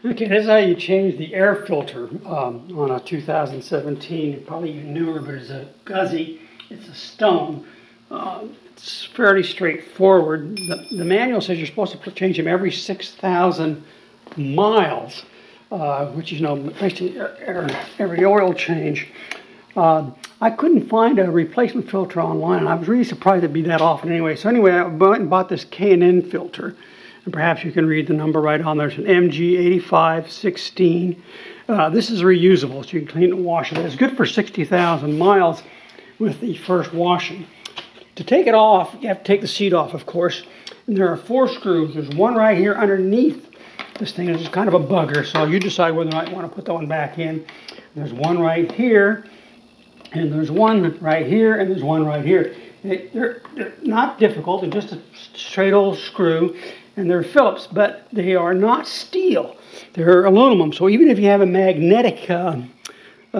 Okay, this is how you change the air filter on a 2017, probably even newer, but it's a Guzzi. It's a stone. It's fairly straightforward. The manual says you're supposed to change them every 6,000 miles, which is, basically every oil change. I couldn't find a replacement filter online, and I was really surprised it'd be that often anyway. So anyway, I went and bought this K&N filter. And perhaps you can read the number right on there. It's an MG8516. This is reusable, so you can clean it and wash it. It's good for 60,000 miles with the first washing. To take it off, you have to take the seat off, of course. And there are 4 screws. There's one right here underneath this thing. It's kind of a bugger, so you decide whether or not you want to put that one back in. There's one right here, and there's one right here, and there's one right here. They're not difficult. They're just a straight old screw. And they're Phillips, but they are not steel. They're aluminum. So even if you have a magnetic a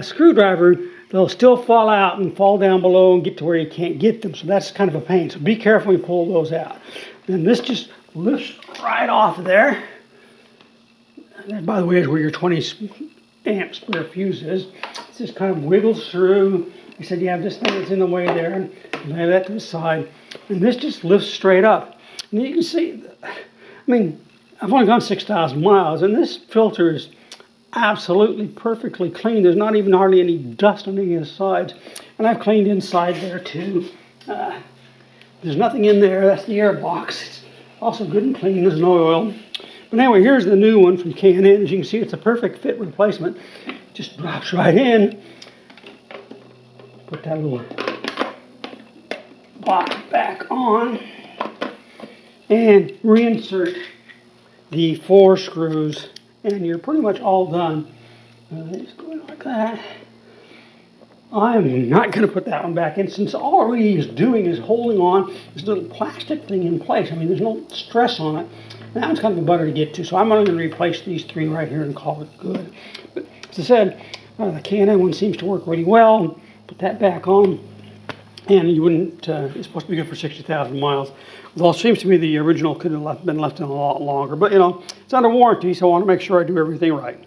screwdriver, they'll still fall out and fall down below and get to where you can't get them. So that's kind of a pain. So be careful when you pull those out. And this just lifts right off there. And that, by the way, is where your 20 amp square fuse is. It just kind of wiggles through. I said you have this thing that's in the way there, and lay that to the side. And this just lifts straight up. And you can see, I've only gone 6,000 miles, and this filter is absolutely perfectly clean. There's not even hardly any dust on any of the sides. And I've cleaned inside there too. There's nothing in there. That's the air box. It's also good and clean. There's no oil. But anyway, here's the new one from K&N. As you can see, it's a perfect fit replacement. Just drops right in. Put that little box back on. And reinsert the 4 screws, and you're pretty much all done. Just going like that. I'm not going to put that one back in, since all it really is doing is holding on this little plastic thing in place. There's no stress on it. And that one's kind of a bugger to get to, so I'm only going to replace these 3 right here and call it good. But as I said, the K&N one seems to work really well. Put that back on. And you wouldn't, it's supposed to be good for 60,000 miles. Although it seems to me the original could have been left in a lot longer. But, it's under warranty, so I want to make sure I do everything right.